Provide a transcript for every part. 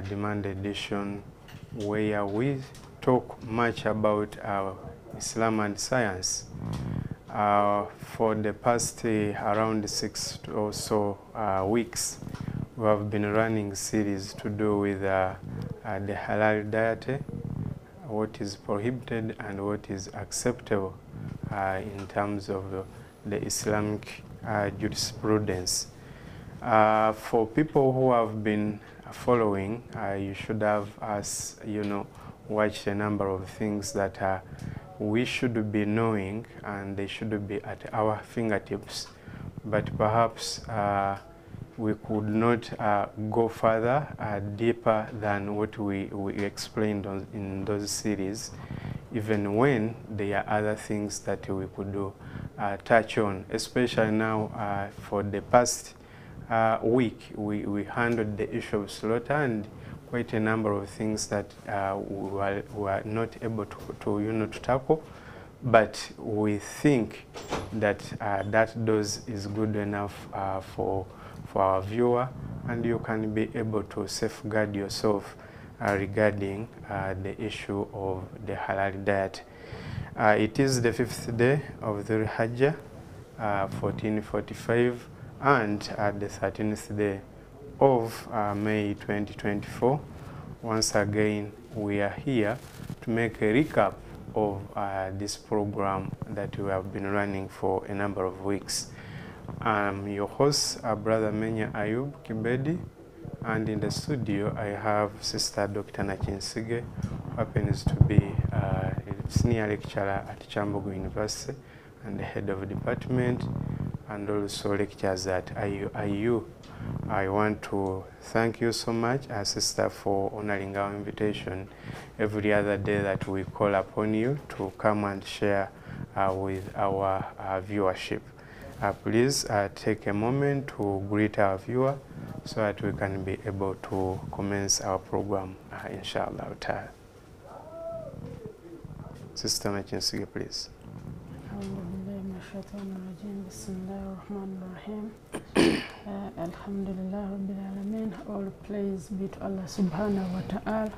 demand edition, where we talk much about Islam and science. For the past around 6 or so weeks, we have been running series to do with the halal diet, what is prohibited and what is acceptable in terms of the Islamic jurisprudence. For people who have been following, you should have, as you know, watched a number of things that we should be knowing, and they should be at our fingertips. But perhaps we could not go further, deeper than what we explained in those series, even when there are other things that we could do, touch on, especially now for the past week. We handled the issue of slaughter and quite a number of things that we were not able to tackle, but we think that that dose is good enough for our viewer, and you can be able to safeguard yourself regarding the issue of the halal diet. It is the 5th day of the Hajj, 1445, and the 13th day of May 2024. Once again, we are here to make a recap of this program that we have been running for a number of weeks. I'm your host, Brother Menya Ayub Kibedi, and in the studio I have Sister Dr. Nachinsige, who happens to be a senior lecturer at Chambogo University and the head of the department, and also lectures at IU. I want to thank you so much, Sister, for honoring our invitation every other day that we call upon you to come and share with our viewership. Please take a moment to greet our viewer so that we can be able to commence our program, inshallah. Sister Nachinsige, please. Alhamdulillah Rabbil Alamin. All praise be to Allah subhanahu wa ta'ala,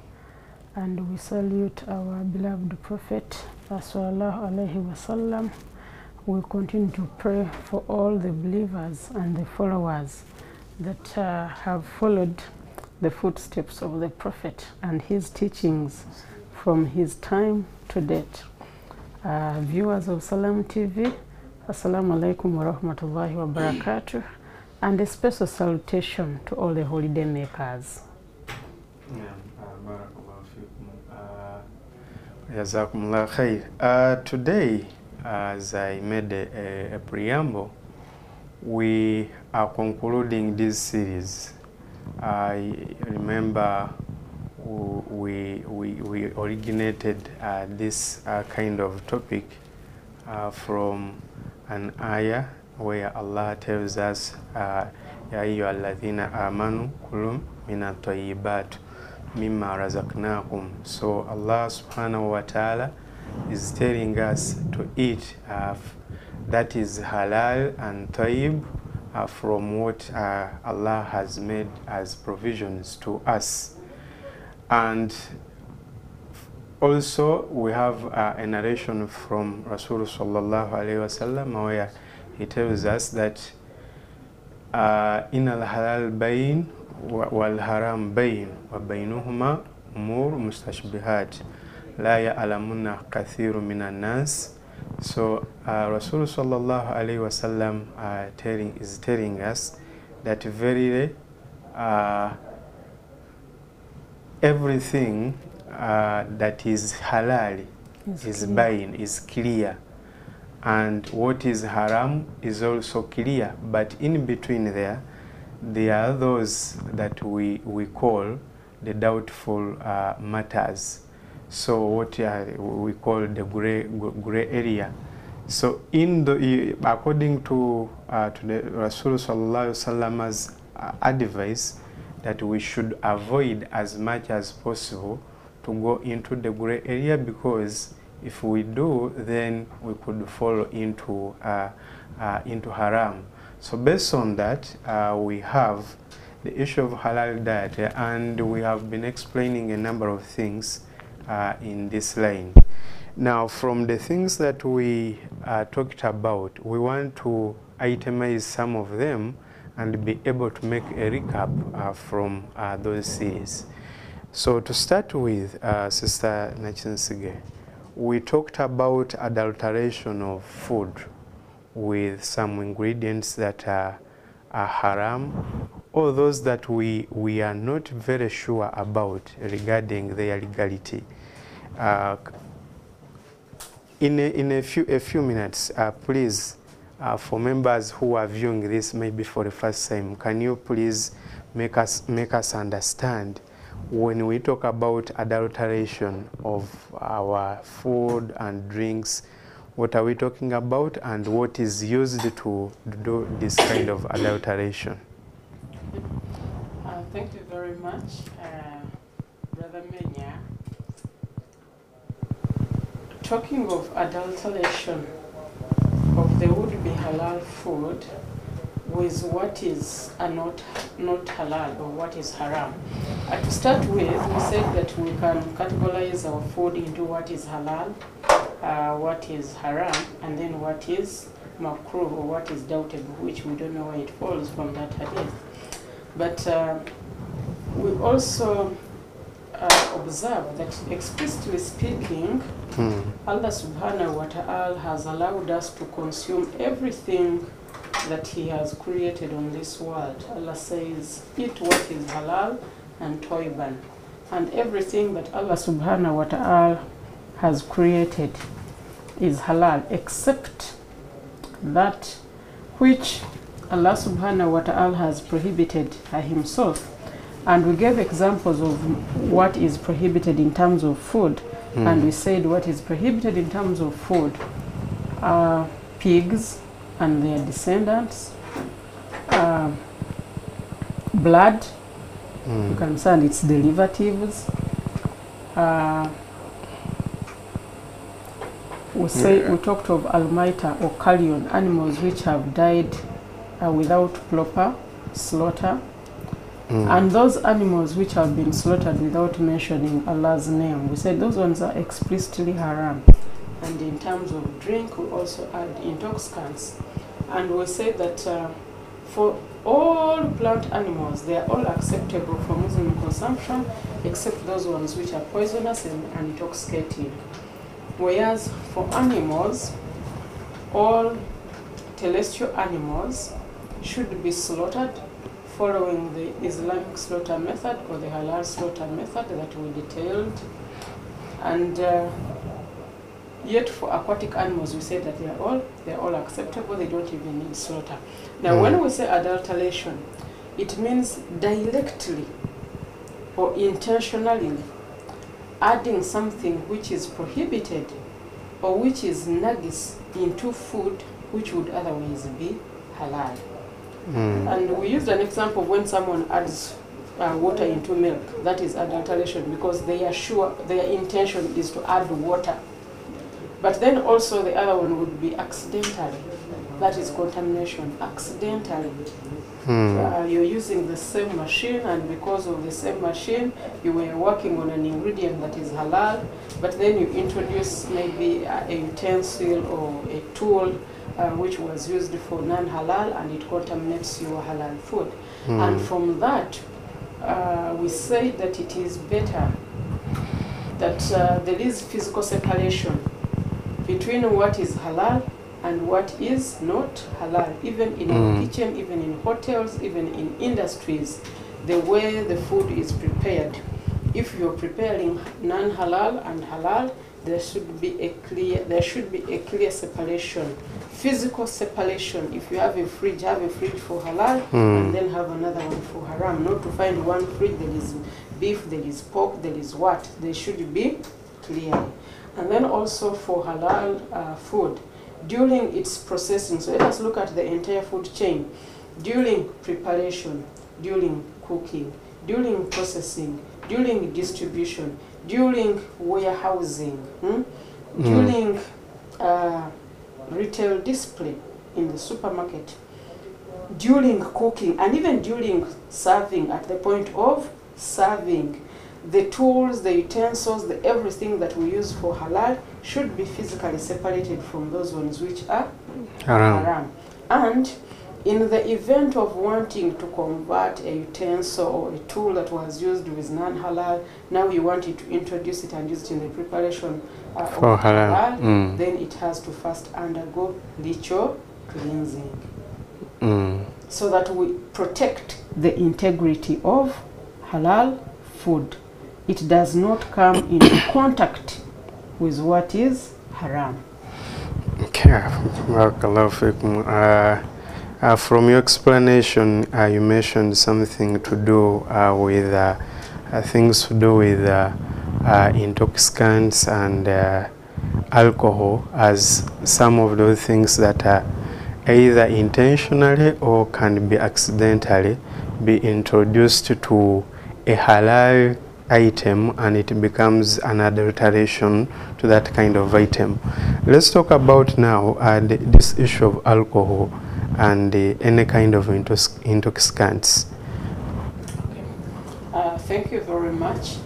and we salute our beloved Prophet sallallahu alaihi wasallam. We continue to pray for all the believers and the followers that have followed the footsteps of the Prophet and his teachings from his time to date. Viewers of Salam TV, Assalamu alaikum wa rahmatullahi wa barakatuh, and a special salutation to all the holiday makers. Jazakumullah khair. Today, as I made a preamble, we are concluding this series. I remember we originated this kind of topic from an ayah where Allah tells us, Ya ayyuhalladhina amanu kulum minat tayyibat mimma razaqnakum. So Allah subhanahu wa ta'ala is telling us to eat that is halal and tayyib from what Allah has made as provisions to us. And also we have a narration from Rasul sallallahu alayhi wa sallam where he tells us that in al-halal bayn wal-haram bayn wa baynuhuma umur mustashbihat la ya'lamunna kathiru minan nas. So Rasul sallallahu alayhi wa sallam is telling us that verily everything that is halal is bayn, is clear, and what is haram is also clear, but in between there are those that we call the doubtful matters. So what we call the gray area. So according to the Rasul sallallahu alaihi wasallam's advice, that we should avoid as much as possible to go into the gray area, because if we do, then we could fall into haram. So based on that, we have the issue of halal diet, and we have been explaining a number of things in this line. Now, from the things that we talked about, we want to itemize some of them and be able to make a recap from those series. So to start with, Sister Nachinsige, we talked about adulteration of food with some ingredients that are haram, or those that we are not very sure about regarding their legality. In a few minutes, please, for members who are viewing this maybe for the first time, can you please make us understand when we talk about adulteration of our food and drinks, what are we talking about, and what is used to do this kind of adulteration? Thank you very much, Brother Menya. Talking of adulteration of the would-be halal food with what is not halal or what is haram. To start with, we said that we can categorize our food into what is halal, what is haram, and then what is makruh or what is doubtable, which we don't know where it falls from that hadith. But we also observe that, explicitly speaking, Allah subhanahu wa ta'ala has allowed us to consume everything that He has created on this world. Allah says, eat what is halal and toiban. And everything that Allah subhanahu wa ta'ala has created is halal, except that which Allah subhanahu wa ta'ala has prohibited Himself. And we gave examples of what is prohibited in terms of food. And we said what is prohibited in terms of food are pigs and their descendants, blood, you can understand its derivatives. We talked of almaita or carrion, animals which have died without proper slaughter. And those animals which have been slaughtered without mentioning Allah's name, we said those ones are explicitly haram. And in terms of drink, we also add intoxicants. And we say that for all plant animals, they are all acceptable for Muslim consumption, except those ones which are poisonous and intoxicating. Whereas for animals, all terrestrial animals should be slaughtered following the Islamic slaughter method or the halal slaughter method that we detailed. And yet for aquatic animals, we say that they're all acceptable, they don't even need slaughter. Now when we say adulteration, it means directly or intentionally adding something which is prohibited or which is najis into food which would otherwise be halal. And we used an example of when someone adds water into milk. That is adulteration, because they are sure their intention is to add water. But then also the other one would be accidentally. That is contamination, accidentally. You're using the same machine, and because of the same machine, you were working on an ingredient that is halal, but then you introduce maybe a utensil or a tool which was used for non-halal, and it contaminates your halal food. And from that, we say that it is better that there is physical separation between what is halal and what is not halal, even in our kitchen, even in hotels, even in industries, the way the food is prepared. If you're preparing non-halal and halal, there should be a clear separation, physical separation. If you have a fridge for halal and then have another one for haram. Not to find one fridge there is beef, there is pork, there is what. They should be clear. And then also for halal food, during its processing, so let us look at the entire food chain. During preparation, during cooking, during processing, during distribution, during warehousing, during retail display in the supermarket, during cooking and even during serving, at the point of serving, the tools, the utensils, the everything that we use for halal should be physically separated from those ones which are haram. And in the event of wanting to convert a utensil or a tool that was used with non-halal, now you wanted to introduce it and use it in the preparation for of halal, then it has to first undergo ritual cleansing. Mm. So that we protect the integrity of halal food. It does not come into contact with what is haram. Okay, barakallahu fikum. From your explanation, you mentioned something to do with things to do with intoxicants and alcohol, as some of those things that are either intentionally or can be accidentally be introduced to a halal item and it becomes an adulteration to that kind of item. Let's talk about now this issue of alcohol and any kind of intoxicants. Okay. Thank you very much.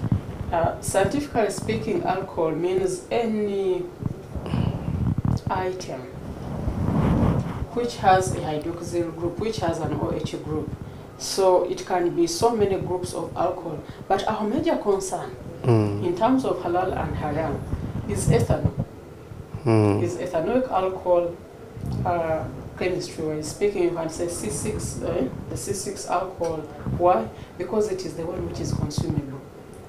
Scientifically speaking, alcohol means any item which has a hydroxyl group, which has an OH group. So it can be so many groups of alcohol. But our major concern in terms of halal and haram is ethanol. Is ethanoic alcohol chemistry-wise speaking, you can say C6, the C6 alcohol. Why? Because it is the one which is consumable.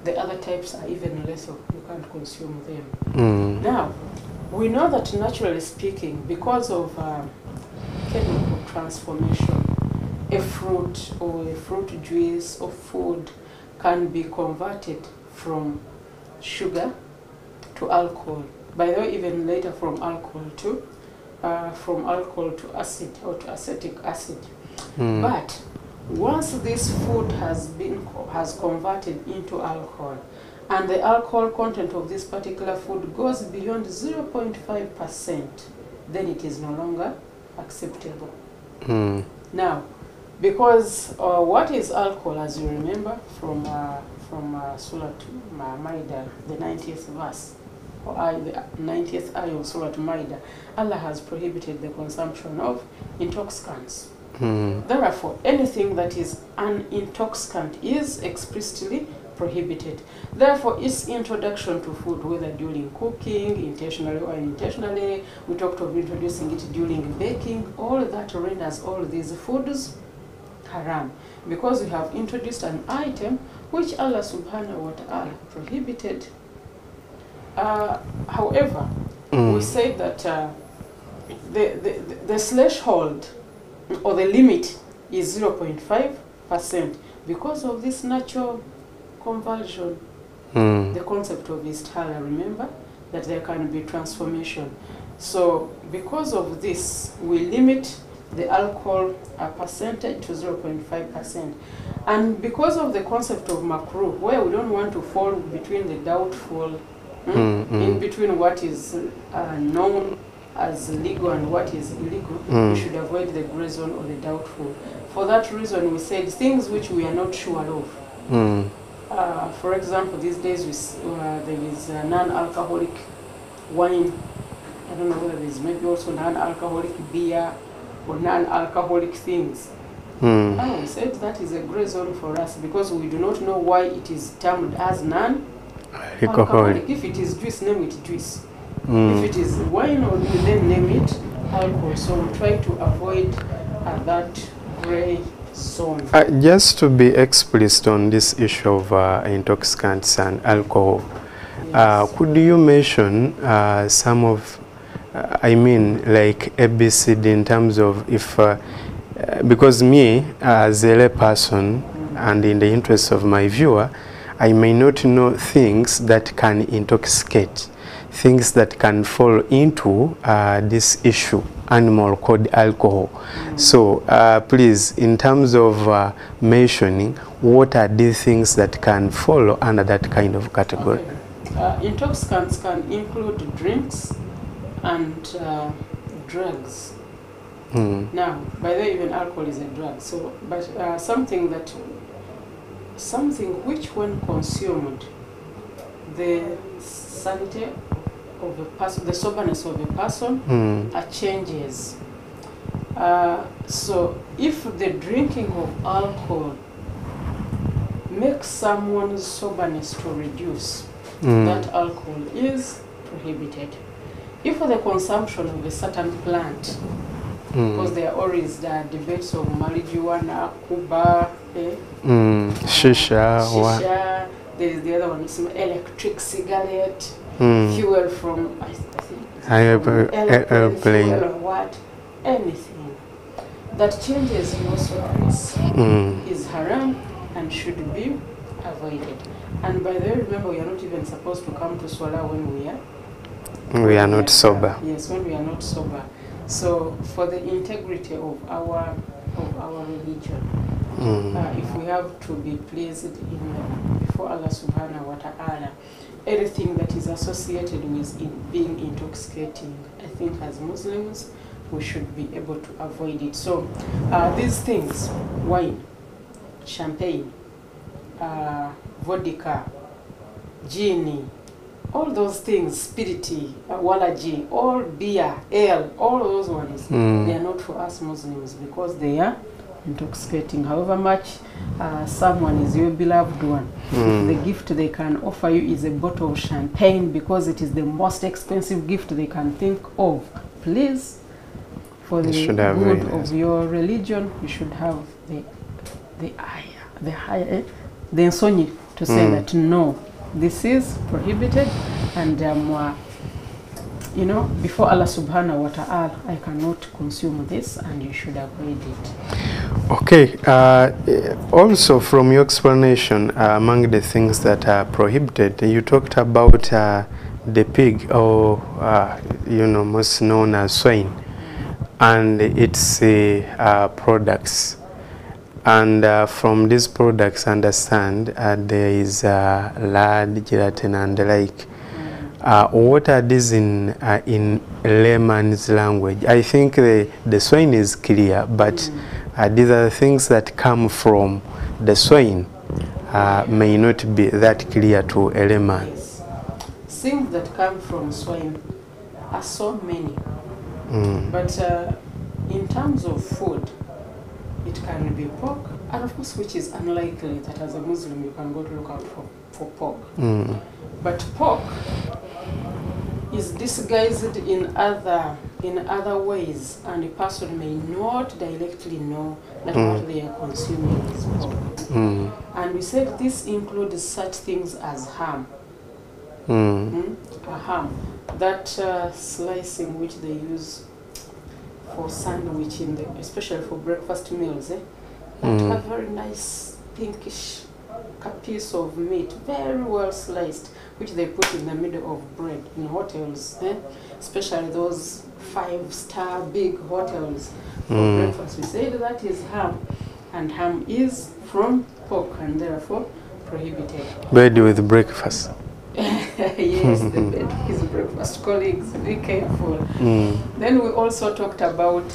The other types are even lesser. You can't consume them. Now, we know that naturally speaking, because of chemical transformation, a fruit or a fruit juice or food can be converted from sugar to alcohol. By the way, even later from alcohol to acid or to acetic acid. But once this food has converted into alcohol, and the alcohol content of this particular food goes beyond 0.5%, then it is no longer acceptable. Now, because what is alcohol, as you remember from Surah Maida, the 90th verse, or the 90th ayah of Surah Maida, Allah has prohibited the consumption of intoxicants. Therefore, anything that is an intoxicant is explicitly prohibited. Therefore, its introduction to food, whether during cooking, intentionally or unintentionally, we talked of introducing it during baking, all that renders all these foods haram, because we have introduced an item which Allah subhanahu wa ta'ala prohibited. However, we say that the threshold or the limit is 0.5% because of this natural conversion. The concept of istihala, remember that there can be transformation. So because of this, we limit the alcohol percentage to 0.5%. And because of the concept of makruh, where we don't want to fall between the doubtful, in between what is known as legal and what is illegal, we should avoid the gray zone or the doubtful. For that reason, we said things which we are not sure of. For example, these days there is non-alcoholic wine. I don't know whether there is maybe also non-alcoholic beer or non-alcoholic things. We said that is a gray zone for us because we do not know why it is termed as non-alcoholic. If it is juice, name it juice. If it is wine, or we then name it alcohol. So we try to avoid that gray zone. Just to be explicit on this issue of intoxicants and alcohol, could you mention some of, like ABCD in terms of if, because me as a lay person and in the interest of my viewer, I may not know things that can intoxicate, things that can fall into this issue, animal called alcohol. So please, in terms of mentioning, what are these things that can fall under that kind of category? Okay. Intoxicants can include drinks and drugs. Now, by the way, even alcohol is a drug. So, but something which when consumed, the sanity of a person, the soberness of a person changes. So if the drinking of alcohol makes someone's soberness to reduce, that alcohol is prohibited. If for the consumption of a certain plant, because there are always debates of marijuana, kuba, shisha, there is the other one, some electric cigarette, fuel from, I think, airplane, fuel or what, anything that changes your soberness is haram and should be avoided. And by the way, remember, we are not even supposed to come to Swala when we are not sober. Yes, when we are not sober. So for the integrity of our religion, if we have to be pleased before Allah subhanahu wa ta'ala, everything that is associated with being intoxicating, I think as Muslims, we should be able to avoid it. So these things, wine, champagne, vodka, gin, all those things, spiriti, walaji, all beer, ale, all those ones, they are not for us Muslims because they are intoxicating. However much someone is your beloved one, if the gift they can offer you is a bottle of champagne because it is the most expensive gift they can think of, please, for the good of your religion, you should have the nsonyi to say that no, this is prohibited, and you know, before Allah subhanahu wa ta'ala, I cannot consume this, and you should avoid it. Okay, also from your explanation, among the things that are prohibited, you talked about the pig, or you know, most known as swine, and its products. And from these products, understand there is lard, gelatin, and the like. What are these in layman's language? I think the swine is clear, but these are the things that come from the swine may not be that clear to a layman. Yes. Things that come from swine are so many, but in terms of food, it can be pork, and of course, which is unlikely that as a Muslim you can go to look out for pork. But pork is disguised in other ways, and a person may not directly know that what they are consuming is pork. And we said this includes such things as ham. A ham, that slicing which they use for sandwich, especially for breakfast meals, that a very nice pinkish piece of meat, very well sliced, which they put in the middle of bread in hotels, especially those 5-star big hotels for breakfast. We say that is ham, and ham is from pork and therefore prohibited. Bread with breakfast. Yes, the bed is breakfast. Colleagues, be careful. Then we also talked about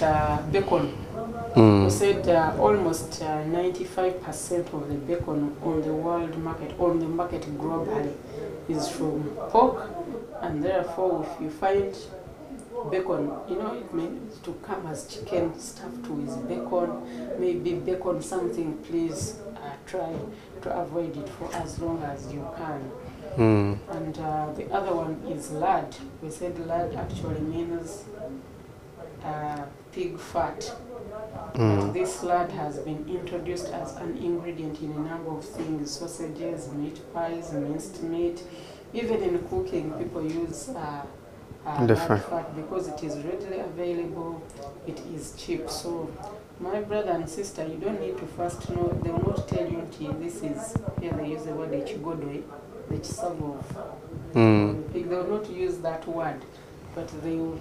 bacon. We said almost 95% of the bacon on the world market, on the market globally, is from pork, and therefore if you find bacon, you know, it may to come as chicken stuffed with bacon, maybe bacon something, please try to avoid it for as long as you can. And the other one is lard. We said lard actually means pig fat. This lard has been introduced as an ingredient in a number of things: sausages, meat pies, minced meat. Even in cooking, people use lard fat because it is readily available, it is cheap. So my brother and sister, you don't need to first know. They will not tell you until this is, here they use the word echigodoi, the chisavo of pig. They will not use that word, but they will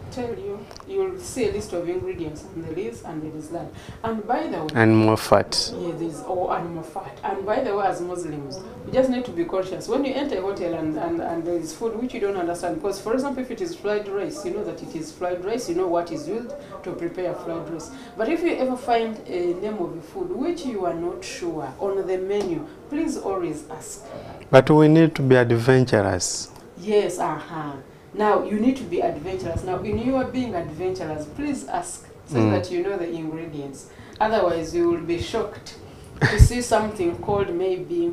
tell you, you'll see a list of ingredients, and there is that. And by the way, animal fat. yeah, there's all animal fat. And by the way, as Muslims, you just need to be cautious when you enter a hotel and there is food which you don't understand. Because, for example, if it is fried rice, you know that it is fried rice. You know what is used to prepare fried rice. But if you ever find a name of a food which you are not sure on the menu, please always ask. But we need to be adventurous. Yes, Now, you need to be adventurous. Now, when you are being adventurous, please ask so that you know the ingredients. Otherwise, you will be shocked to see something called maybe,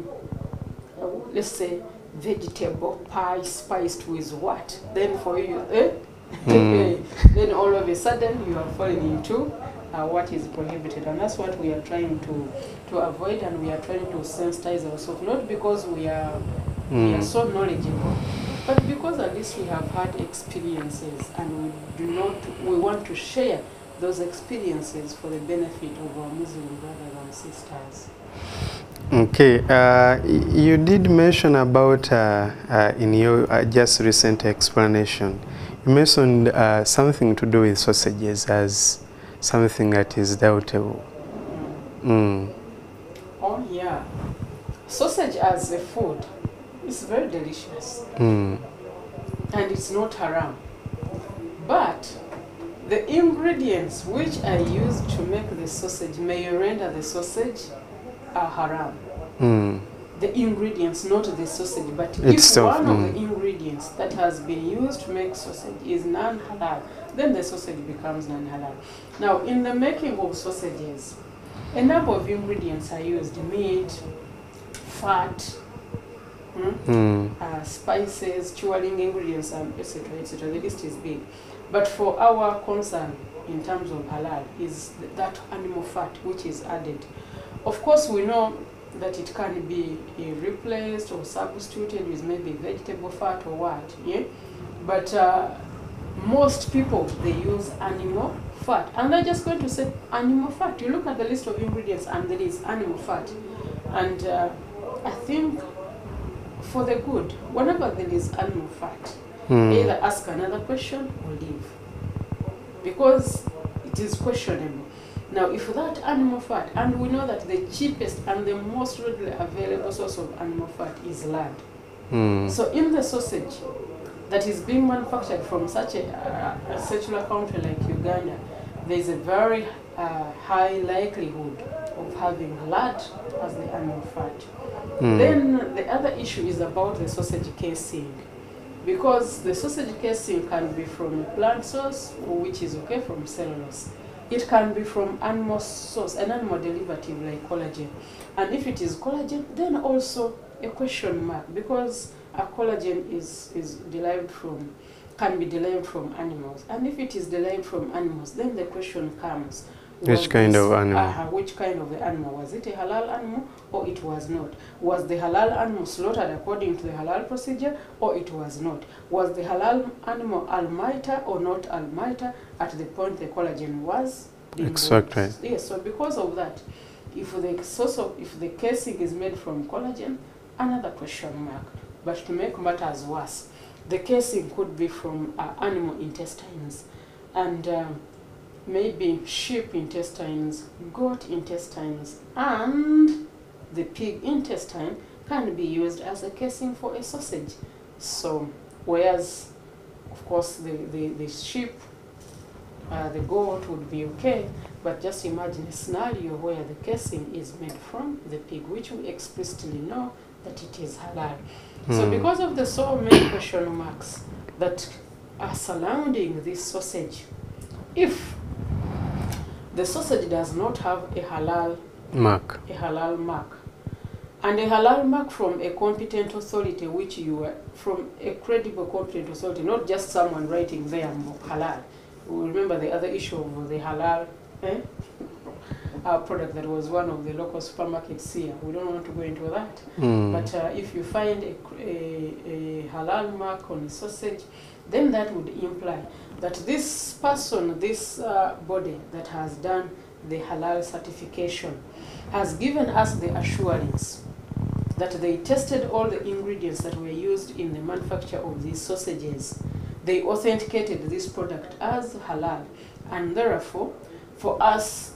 let's say, vegetable pie spiced with what? Then for you, then all of a sudden you are falling into what is prohibited. And that's what we are trying to avoid, and we are trying to sensitize ourselves, not because we are so knowledgeable, but because at least we have had experiences, and we want to share those experiences for the benefit of our Muslim brothers and sisters. Okay, you did mention about in your just recent explanation, you mentioned something to do with sausages as something that is doubtable. Oh yeah, sausage as a food is very delicious, and it's not haram. But the ingredients which are used to make the sausage may render the sausage haram. The ingredients, not the sausage, but if one of the ingredients that has been used to make sausage is non-halal, then the sausage becomes non-halal. Now, in the making of sausages, a number of ingredients are used: meat, fat, spices, curing ingredients, etc., etc. The list is big. But for our concern in terms of halal is that animal fat which is added. Of course, we know that it can be replaced or substituted with maybe vegetable fat or what, yeah? But most people, they use animal fat. And they're just going to say animal fat. You look at the list of ingredients and there is animal fat. And I think for the good, whenever there is animal fat, either ask another question or leave. Because it is questionable. Now, if that animal fat, and we know that the cheapest and the most readily available source of animal fat is lard. So in the sausage that is being manufactured from such a secular country like Uganda, there is a very high likelihood of having lard as the animal fat. Then the other issue is about the sausage casing. Because the sausage casing can be from a plant source, which is okay, from cellulose. It can be from animal source, an animal derivative like collagen. And if it is collagen, then also a question mark, because a collagen is derived from, can be derived from animals. And if it is derived from animals, then the question comes, which kind of animal? Which kind of the animal? Was it a halal animal or it was not? Was the halal animal slaughtered according to the halal procedure or it was not? Was the halal animal al-maita or not al-maita at the point the collagen was being extracted? Yes, so because of that, if the casing is made from collagen, another question mark. But to make matters worse, the casing could be from animal intestines, and maybe sheep intestines, goat intestines, and the pig intestine can be used as a casing for a sausage. So, whereas, of course, the sheep, the goat would be okay, but just imagine a scenario where the casing is made from the pig, which we explicitly know that it is halal. So because of the so many question marks that are surrounding this sausage, if the sausage does not have a halal mark, and a halal mark from a competent authority, which you are from a credible competent authority, not just someone writing there halal. We remember the other issue of the halal product that was one of the local supermarkets here. We don't want to go into that. But if you find a halal mark on a sausage, then that would imply that this person, this body that has done the halal certification, has given us the assurance that they tested all the ingredients that were used in the manufacture of these sausages, they authenticated this product as halal, and therefore, for us,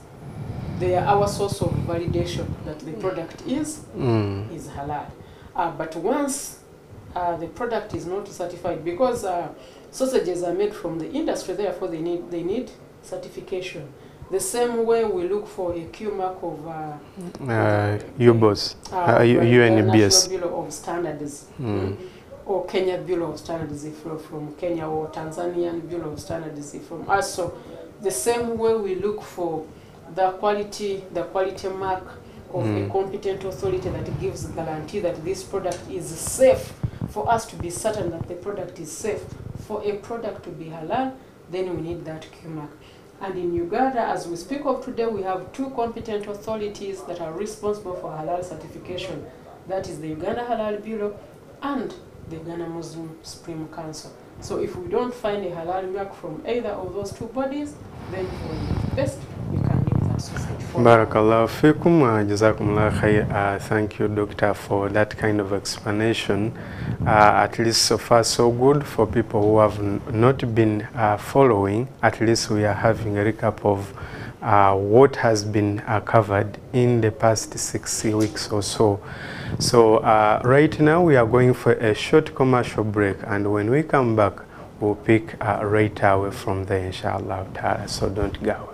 they are our source of validation that the product is halal. But once the product is not certified, because sausages are made from the industry, therefore they need certification. The same way we look for a Q mark of UBOS, UNBS. National Bureau of Standards, or Kenya Bureau of Standards if you're from Kenya, or Tanzanian Bureau of Standards if from us. So the same way we look for the quality mark of a competent authority that gives guarantee that this product is safe, for us to be certain that the product is safe. For a product to be halal, then we need that Q mark. And in Uganda, as we speak of today, we have 2 competent authorities that are responsible for halal certification. That is the Uganda Halal Bureau and the Uganda Muslim Supreme Council. So if we don't find a halal mark from either of those 2 bodies, then for the best, we can leave that society for Barakallahu fikum, jazakumullah khair. Thank you, Doctor, for that kind of explanation. At least so far so good. For people who have not been following, at least we are having a recap of what has been covered in the past 6 weeks or so. So right now we are going for a short commercial break, and when we come back, we'll pick right away from there, inshallah ta'ala. So don't go.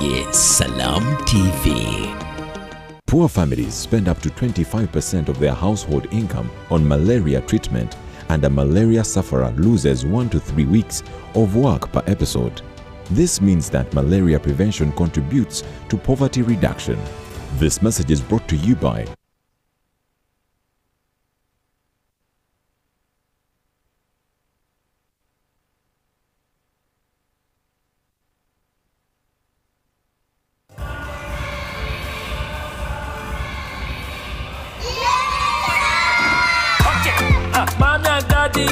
Yes, Salam TV. Poor families spend up to 25% of their household income on malaria treatment, and a malaria sufferer loses 1 to 3 weeks of work per episode. This means that malaria prevention contributes to poverty reduction. This message is brought to you by Mommy and daddy,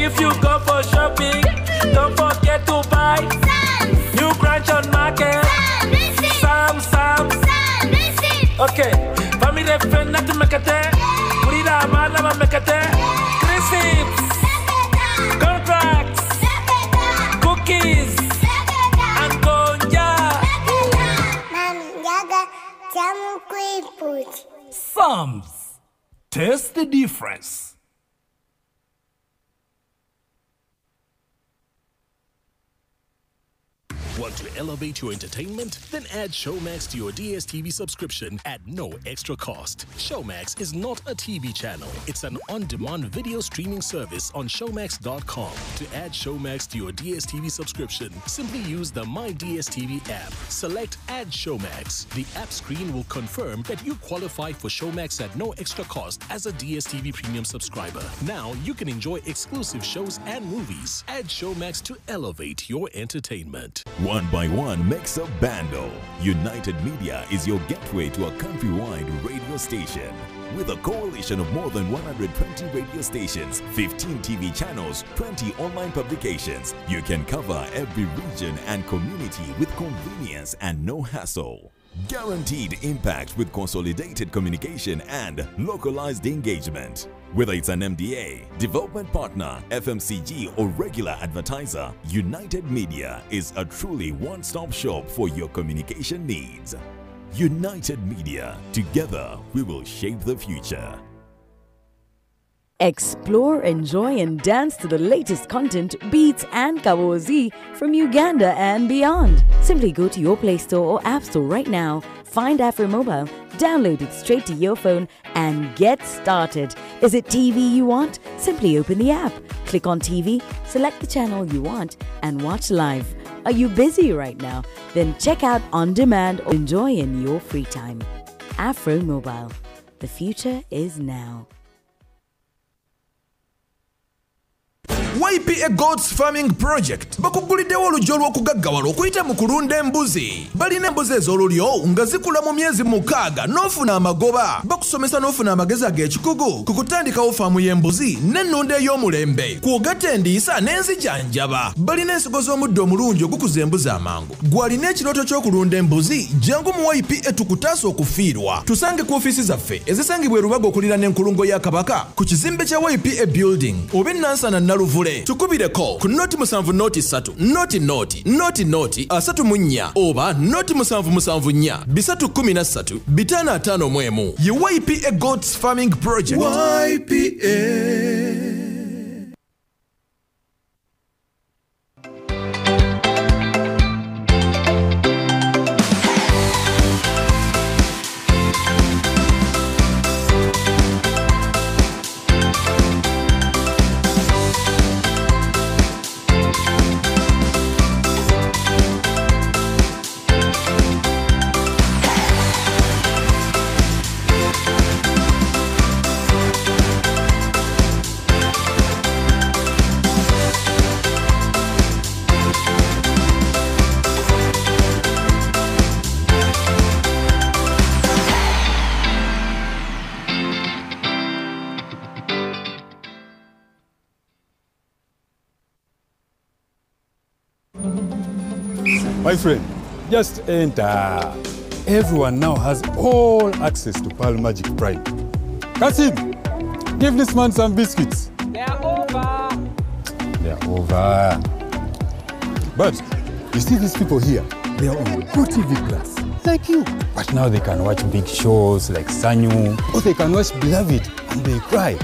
if you go for shopping, don't forget to buy new crunch on market. Sam. Okay, family friend not to make a day. Purida mala make a day. Crisps, contracts, cookies, and gonja. Sam's, taste the difference. Want to elevate your entertainment? Then add Showmax to your DSTV subscription at no extra cost. Showmax is not a TV channel. It's an on-demand video streaming service on Showmax.com. To add Showmax to your DSTV subscription, simply use the My DSTV app. Select Add Showmax. The app screen will confirm that you qualify for Showmax at no extra cost as a DSTV premium subscriber. Now you can enjoy exclusive shows and movies. Add Showmax to elevate your entertainment. One by one makes a bando. United Media is your gateway to a countrywide radio station. With a coalition of more than 120 radio stations, 15 TV channels, 20 online publications, you can cover every region and community with convenience and no hassle. Guaranteed impact with consolidated communication and localized engagement. Whether it's an MDA, development partner, FMCG or regular advertiser, United Media is a truly one-stop shop for your communication needs. United Media, together we will shape the future. Explore, enjoy and dance to the latest content, beats and kawozi from Uganda and beyond. Simply go to your Play Store or App Store right now, find Afro Mobile, download it straight to your phone and get started. Is it TV you want? Simply open the app, click on TV, select the channel you want and watch live. Are you busy right now? Then check out On Demand or enjoy in your free time. Afro Mobile. The future is now. Why YPA Goats Farming Project bakuguliddewo olugyo olw'okugaggawala okuyita mu kulunda embuzi. Balina embuzi ez'olulyo nga zikula mu myezi 6 n'ofuna amagoba. Bakusomesa n'ofuna amagezi ag'ekikugu ku kutandikawo faamu y'embuzi n'ennunda ey'omulembe, kw'ogatta endiisa n'enzijanjaba. Balina ensigo z'omuddo omulungi ogukuza embuzi amangu. Gw'alina ekirooto ky'okulunda embuzi, jangu mu YPA tukutaasa okufiirwa. Tusange ku ofiisi zaffe ezisangibwa e Rubaga okulira n'enkulungo ya Kabaka ku kizimbe kya YPA Building oba e Nansana Naluvule. Tukubireko ku noti 7 noti 3 noti 34 oba noti 774 313 551 ye YPA Goats Farming Project. YPA. My friend, just enter. Everyone now has all access to Pearl Magic Prime. Kasim, give this man some biscuits. They are over. They are over. But you see these people here, they are on GoTV Plus, like you. But now they can watch big shows like Sanyu, or they can watch Beloved and they cry.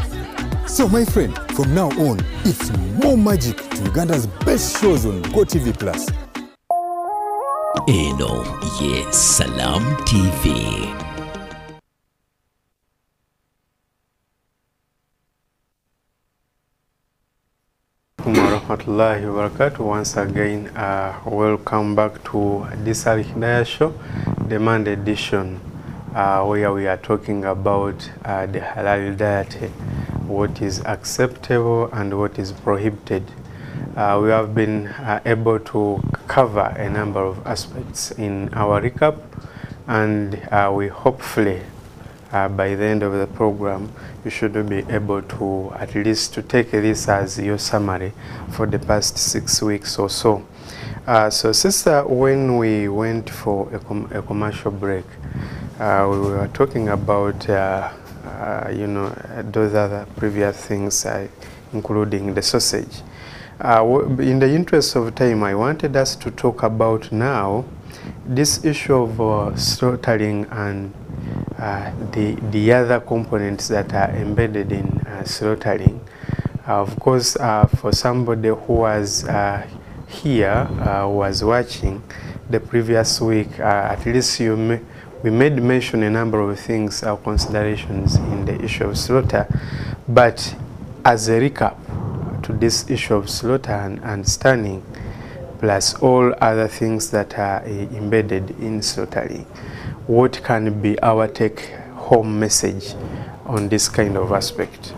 So my friend, from now on, it's more magic to Uganda's best shows on GoTV Plus. Eno ye Salam TV. Warahmatullahi wabarakatuh. Once again, welcome back to this Alhidaayah show, the Monday edition, where we are talking about the halal diet, what is acceptable and what is prohibited. We have been able to cover a number of aspects in our recap, and we hopefully by the end of the program you should be able to at least to take this as your summary for the past 6 weeks or so. So sister, when we went for a commercial break, we were talking about you know, those other previous things, including the sausage. In the interest of time, I wanted us to talk about now this issue of slaughtering and the other components that are embedded in slaughtering. Of course, for somebody who was here, was watching the previous week, at least we made mention a number of things, our considerations in the issue of slaughter, but as a recap to this issue of slaughter and stunning, plus all other things that are embedded in slaughtering, what can be our take-home message on this kind of aspect?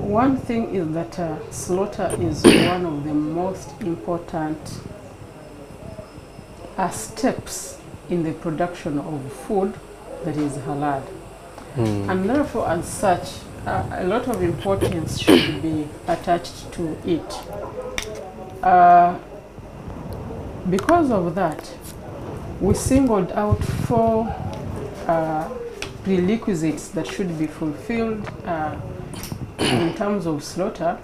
One thing is that slaughter is one of the most important steps in the production of food that is halal. And therefore, as such, a lot of importance should be attached to it. Because of that, we singled out 4 prerequisites that should be fulfilled in terms of slaughter.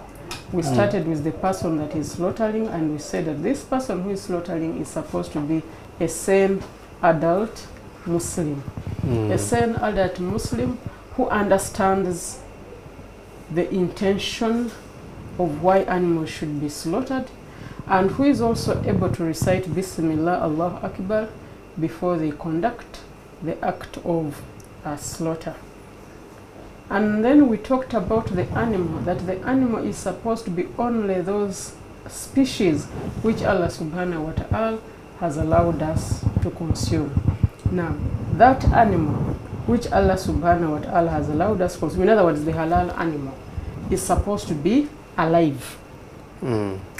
We started with the person that is slaughtering, and we said that this person who is slaughtering is supposed to be a sane adult Muslim. A sane adult Muslim who understands the intention of why animals should be slaughtered, and who is also able to recite Bismillah, Allahu Akbar before they conduct the act of slaughter. And then we talked about the animal, that the animal is supposed to be only those species which Allah subhanahu wa ta'ala has allowed us to consume. Now, that animal which Allah subhanahu wa ta'ala has allowed us to consume, in other words, the halal animal, is supposed to be alive.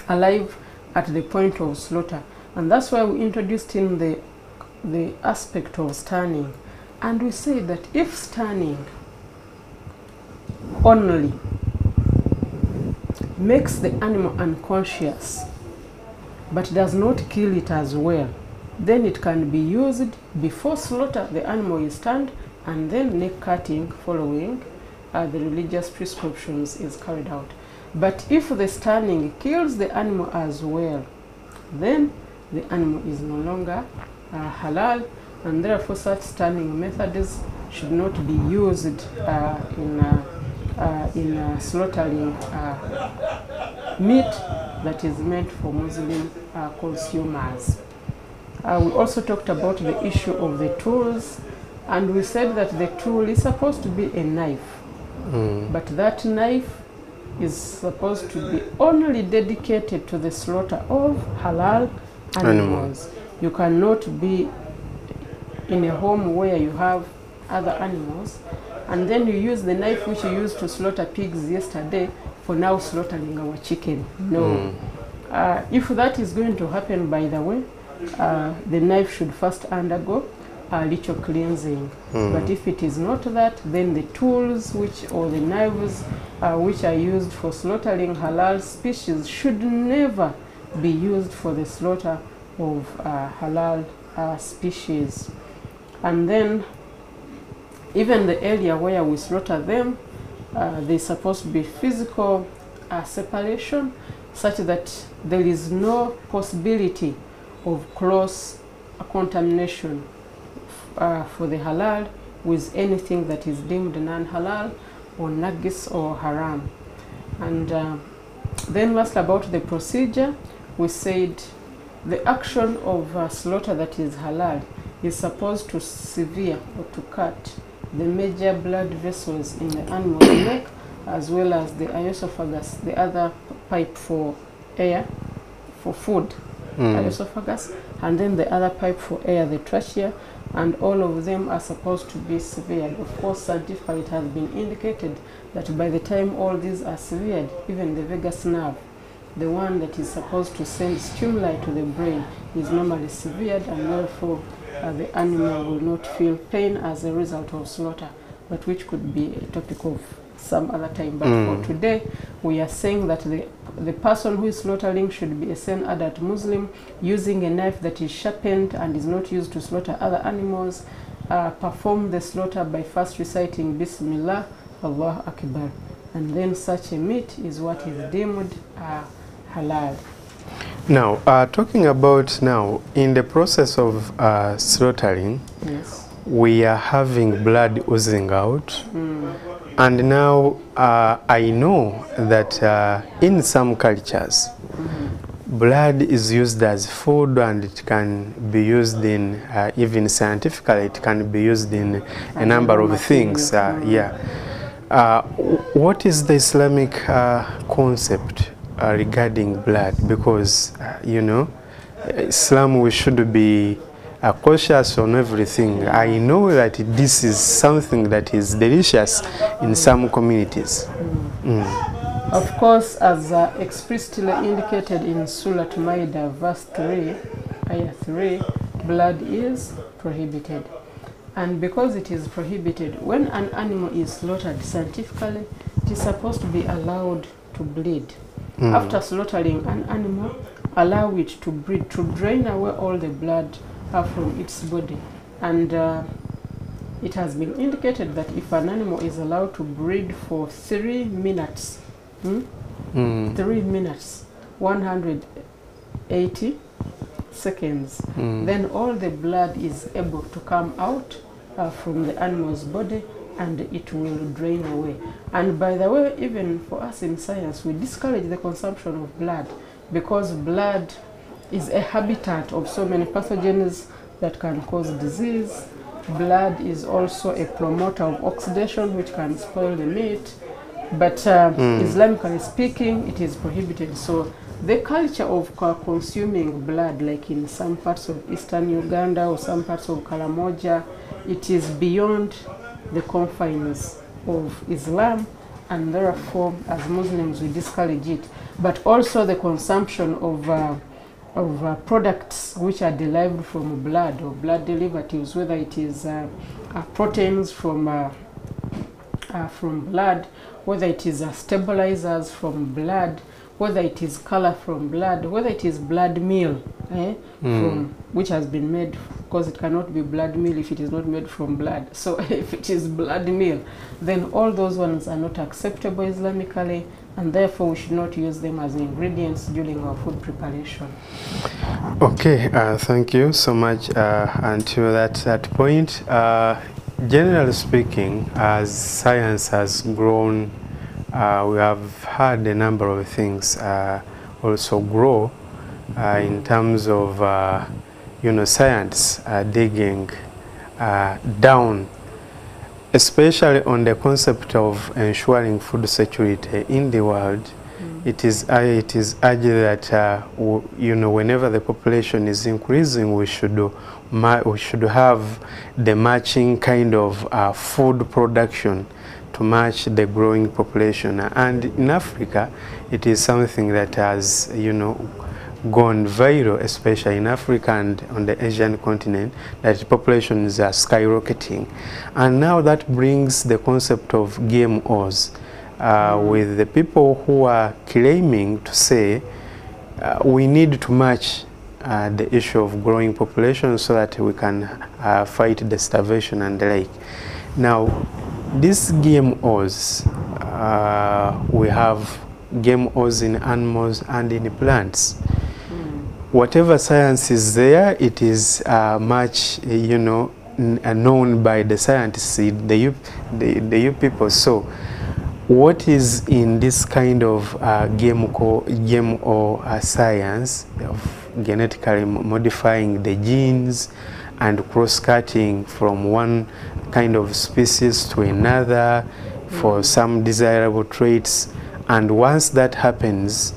Alive at the point of slaughter. And that's why we introduced in the aspect of stunning. And we say that if stunning only makes the animal unconscious but does not kill it as well, then it can be used before slaughter. The animal is stunned, and then neck cutting following the religious prescriptions is carried out. But if the stunning kills the animal as well, then the animal is no longer halal, and therefore such stunning methods should not be used in slaughtering meat that is meant for Muslim consumers. We also talked about the issue of the tools, and we said that the tool is supposed to be a knife, but that knife is supposed to be only dedicated to the slaughter of halal animals. You cannot be in a home where you have other animals and then you use the knife which you used to slaughter pigs yesterday for now slaughtering our chicken. No. If that is going to happen, by the way, the knife should first undergo a little cleansing. But if it is not that, then the tools or the knives which are used for slaughtering halal species should never be used for the slaughter of halal species. And then even the area where we slaughter them, there's supposed to be physical separation such that there is no possibility of cross contamination for the halal with anything that is deemed non-halal or najis or haram. And then last, about the procedure, we said the action of slaughter that is halal is supposed to sever or to cut the major blood vessels in the animal's neck, as well as the esophagus, the other pipe for air, for food, esophagus, and then the other pipe for air, the trachea, and all of them are supposed to be severed. Of course, scientifically it has been indicated that by the time all these are severed, even the vagus nerve, the one that is supposed to send stimuli to the brain, is normally severed, and therefore the animal will not feel pain as a result of slaughter, but which could be a topic of some other time. But for today, we are saying that the person who is slaughtering should be a sane adult Muslim, using a knife that is sharpened and is not used to slaughter other animals. Perform the slaughter by first reciting Bismillah, Allah Akbar, and then such a meat is what is deemed halal. Now, talking about now, in the process of slaughtering, Yes. we are having blood oozing out. And now I know that in some cultures, blood is used as food, and it can be used in, even scientifically, it can be used in a number of things. What is the Islamic concept regarding blood? Because, you know, Islam, we should be cautious on everything. I know that this is something that is delicious in some communities. Of course, as explicitly indicated in Surah Maida, verse 3, ayah 3, blood is prohibited. And because it is prohibited, when an animal is slaughtered scientifically, it is supposed to be allowed to bleed. After slaughtering an animal, allow it to bleed, to drain away all the blood from its body. And it has been indicated that if an animal is allowed to bleed for 3 minutes, 3 minutes, 180 seconds, then all the blood is able to come out from the animal's body, and it will drain away. And by the way, even for us in science, we discourage the consumption of blood, because blood is a habitat of so many pathogens that can cause disease. Blood is also a promoter of oxidation, which can spoil the meat. But Islamically speaking, it is prohibited. So the culture of consuming blood, like in some parts of eastern Uganda or some parts of Karamoja, it is beyond the confines of Islam, and therefore as Muslims we discourage it. But also the consumption of products which are derived from blood or blood derivatives, whether it is proteins from blood, whether it is stabilizers from blood, whether it is color from blood, whether it is blood meal, from which has been made, because it cannot be blood meal if it is not made from blood. So if it is blood meal, then all those ones are not acceptable Islamically, and therefore we should not use them as ingredients during our food preparation. Okay, thank you so much. Until that point, generally speaking, as science has grown, we have had a number of things also grow in terms of science digging down, especially on the concept of ensuring food security in the world. It is urged that whenever the population is increasing, we should have the matching kind of food production to match the growing population. And in Africa, it is something that has gone viral, especially in Africa and on the Asian continent, that populations are skyrocketing. And now that brings the concept of GMOs, with the people who are claiming to say we need to match the issue of growing population so that we can fight the starvation and the like. Now, these GMOs, we have GMOs in animals and in plants. Whatever science is there, it is much, known by the scientists, the you people. So, what is in this kind of GMO science of genetically modifying the genes and cross-cutting from one kind of species to another for some desirable traits? And once that happens,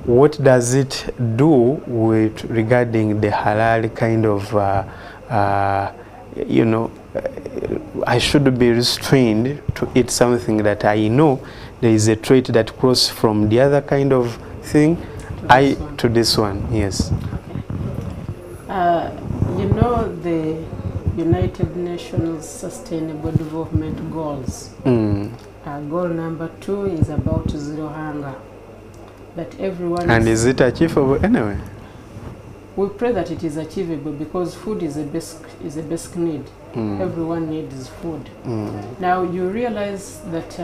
what does it do with regarding the halal kind of, I should be restrained to eat something that I know there is a trait that crosses from the other kind of thing to this one, yes. The United Nations Sustainable Development Goals. Goal number 2 is about zero hunger. That everyone. And is it achievable anyway? We pray that it is achievable because food is a basic need. Everyone needs food. Now you realize that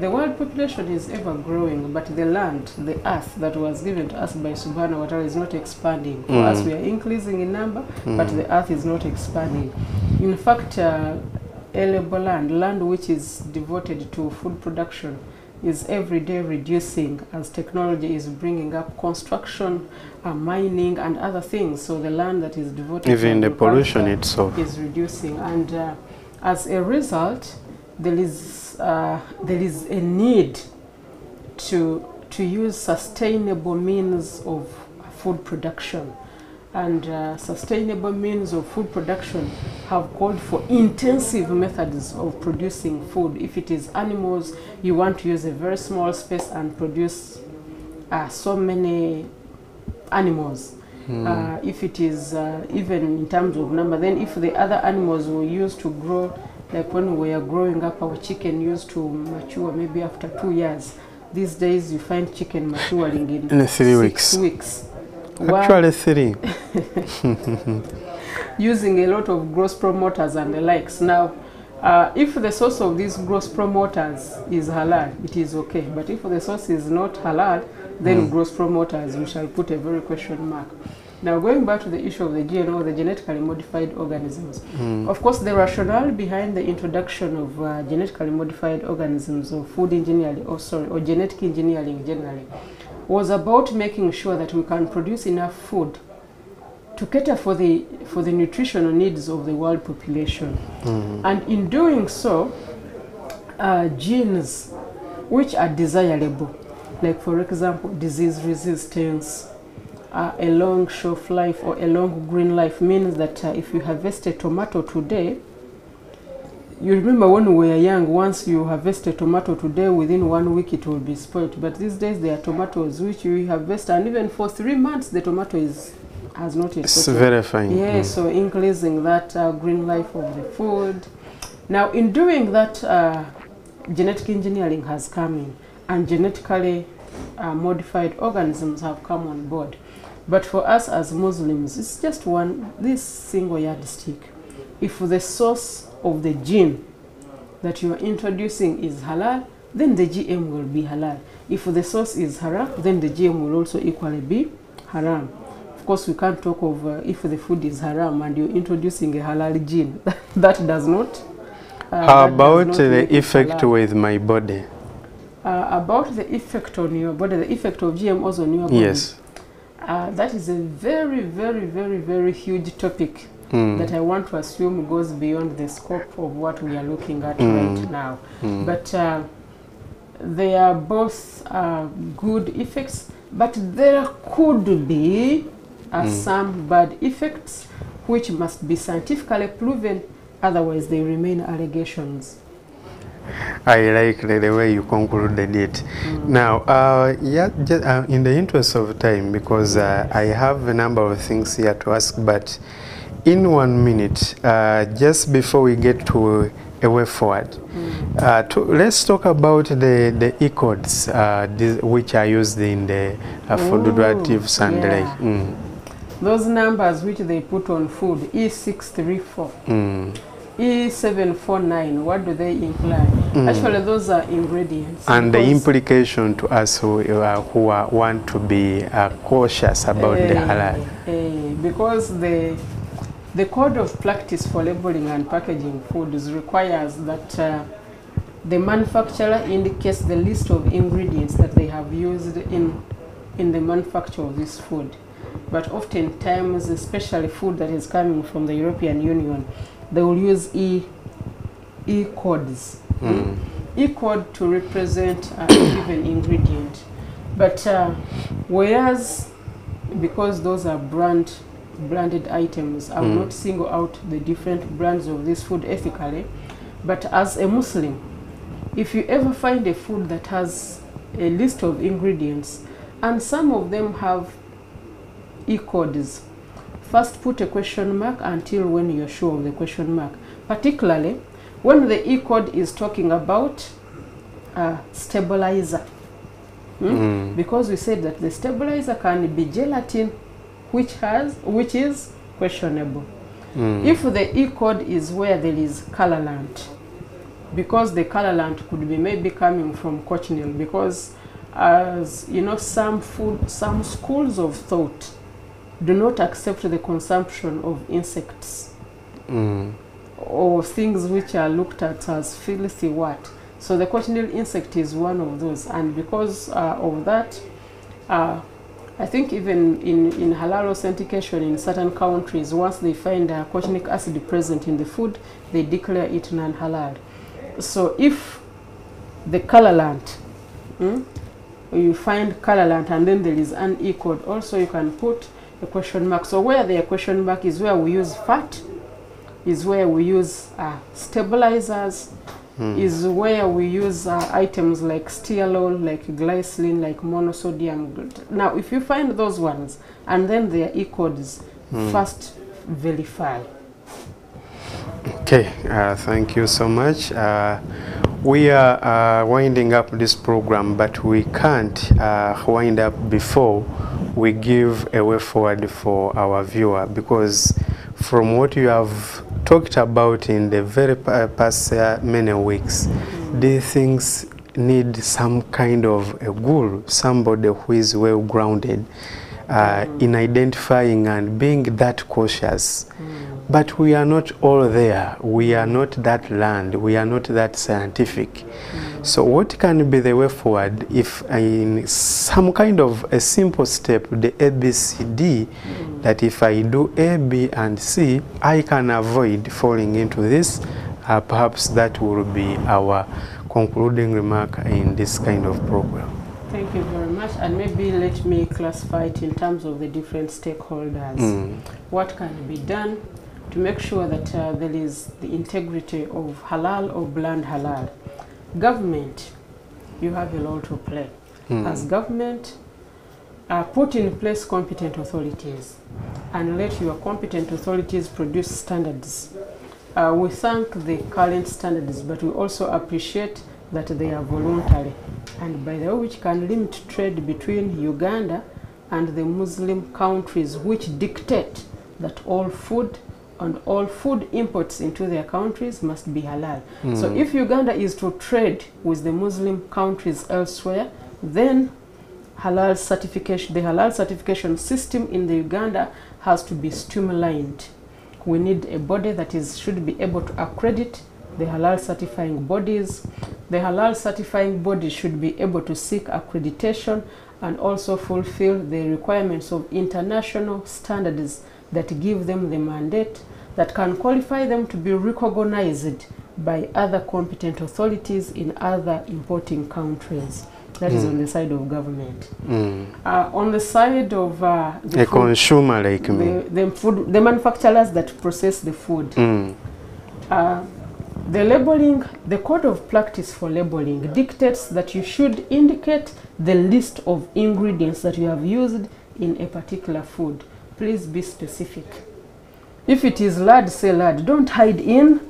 the world population is ever growing, but the land, the earth that was given to us by Subhanahu wa Ta'ala is not expanding. For us, we are increasing in number, but the earth is not expanding. In fact, arable land which is devoted to food production, is every day reducing as technology is bringing up construction, mining and other things. So the land that is devoted even to the pollution itself is reducing, and as a result there is a need to use sustainable means of food production. And sustainable means of food production have called for intensive methods of producing food. If it is animals, you want to use a very small space and produce so many animals. If it is even in terms of number, then if the other animals were used to grow, like when we are growing up, our chicken used to mature maybe after 2 years. These days you find chicken maturing in 6 weeks. Actually 3. Using a lot of growth promoters and the likes. Now, if the source of these growth promoters is halal, it is okay. But if the source is not halal, then growth promoters, we shall put a very question mark. Now, going back to the issue of the GMO, the genetically modified organisms. Of course, the rationale behind the introduction of genetically modified organisms, or food engineering, or genetic engineering generally, was about making sure that we can produce enough food to cater for the nutritional needs of the world population. And in doing so, genes which are desirable, like for example disease resistance, a long shelf life or a long green life, means that if you harvest a tomato today, you remember when we were young, once you harvest a tomato today, within 1 week it will be spoiled. But these days there are tomatoes which you harvest, and even for 3 months the tomato has not yet. It's very fine. Yeah, so increasing that green life of the food. Now, in doing that, genetic engineering has come in, and genetically modified organisms have come on board. But for us as Muslims, it's just this single yardstick. If the source of the gene that you are introducing is halal, then the GM will be halal. If the source is haram, then the GM will also equally be haram. Of course, we can't talk of if the food is haram and you're introducing a halal gene. That does not. How about the effect with my body? About the effect on your body, the effect of GMOs on your body. Yes. That is a very, very, very, very huge topic that I want to assume goes beyond the scope of what we are looking at right now. But they are both good effects, but there could be some bad effects which must be scientifically proven, otherwise they remain allegations. I like the way you concluded it. Now, in the interest of time, because I have a number of things here to ask, but in 1 minute, just before we get to a way forward, let's talk about the E-codes which are used in the food additives and like. Those numbers which they put on food, E634. E749, what do they imply? Actually, those are ingredients. And the implication to us who want to be cautious about the halal. Because the code of practice for labeling and packaging foods requires that the manufacturer indicates the list of ingredients that they have used in the manufacture of this food. But oftentimes, especially food that is coming from the European Union, they will use E-codes. E-code to represent a given ingredient. But whereas, because those are branded items, I will not single out the different brands of this food ethically. But as a Muslim, if you ever find a food that has a list of ingredients, and some of them have E-codes, first put a question mark until when you're sure of the question mark. Particularly when the E-code is talking about stabilizer. Because we said that the stabilizer can be gelatin, which is questionable. If the E-code is where there is colorant, because the colorant could be maybe coming from cochineal, because as you know, some schools of thought do not accept the consumption of insects or things which are looked at as filthy what. So the cochineal insect is one of those, and because of that, I think even in halal authentication in certain countries, once they find cochinic acid present in the food, they declare it non-halal. So if the colorant, you find colorant and then there is an E-code, also you can put a question mark. So where the question mark is where we use fat, is where we use stabilizers, is where we use items like stearol, like glycerin, like monosodium. Now, if you find those ones and then their E-codes, first verify. Okay, thank you so much. We are winding up this program, but we can't wind up before we give a way forward for our viewer, because from what you have talked about in the very past many weeks, these things need some kind of a guru, somebody who is well grounded in identifying and being that cautious. But we are not all there. We are not that learned. We are not that scientific. So what can be the way forward if in some kind of a simple step, the ABCD, that if I do A, B, and C, I can avoid falling into this? Perhaps that will be our concluding remark in this kind of program. Thank you very much. And maybe let me classify it in terms of the different stakeholders. What can be done? to make sure that there is the integrity of halal or bland halal. Government, you have a role to play. As government, put in place competent authorities and let your competent authorities produce standards. We thank the current standards, but we also appreciate that they are voluntary, and by the way, which can limit trade between Uganda and the Muslim countries, which dictate that all food and all food imports into their countries must be halal. So if Uganda is to trade with the Muslim countries elsewhere, then the halal certification system in the Uganda has to be streamlined. We need a body that should be able to accredit the halal certifying bodies. The halal certifying body should be able to seek accreditation and also fulfill the requirements of international standards that give them the mandate that can qualify them to be recognized by other competent authorities in other importing countries. That is on the side of government. On the side of the consumer like me, the manufacturers that process the food. The labeling, the code of practice for labeling dictates that you should indicate the list of ingredients that you have used in a particular food. Please be specific. If it is lard, say lard. Don't hide in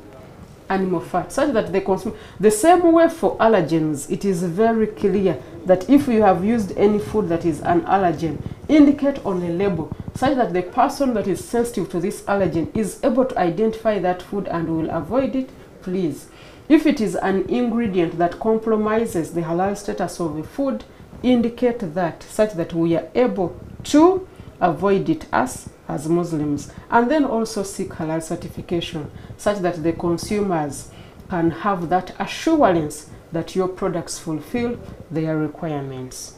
animal fat, such that they consume. The same way for allergens, it is very clear that if you have used any food that is an allergen, indicate on the label, such that the person that is sensitive to this allergen is able to identify that food and will avoid it, please. If it is an ingredient that compromises the halal status of the food, indicate that, such that we are able to avoid it as Muslims, and then also seek halal certification, such that the consumers can have that assurance that your products fulfill their requirements.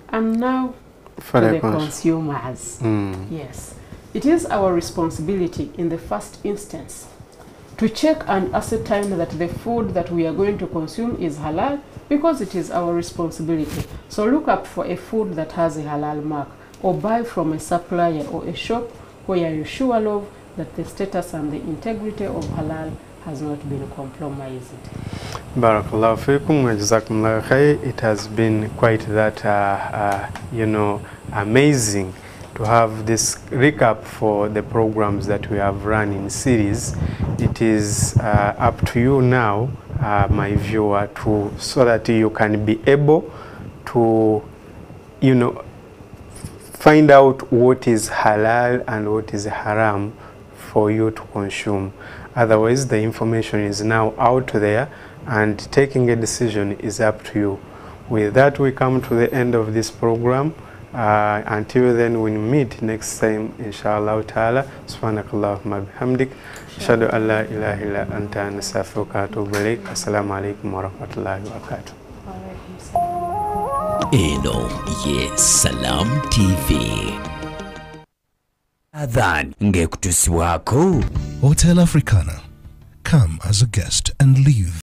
And now for the consumers. Yes, it is our responsibility in the first instance to check and ascertain that the food that we are going to consume is halal, because it is our responsibility. So look up for a food that has a halal mark, or buy from a supplier or a shop where you're sure of that the status and the integrity of halal has not been compromised. Barakallahu fikum wa jazakumullahu khair. It has been quite that amazing to have this recap for the programs that we have run in series. It is up to you now, my viewer, so that you can be able to find out what is halal and what is haram for you to consume. Otherwise, the information is now out there, and taking a decision is up to you. With that, we come to the end of this program. Until then, we meet next time, inshallah ta'ala. Subhanakallahumma bihamdik. Ashhadu an la ilaha illa anta nastaghfiruka wa atubu ilaik. Assalamu alaikum wa rahmatullahi wa barakatuh. Eno ye Salam TV. Adhan ngekutuswako. Hotel Africana. Come as a guest and leave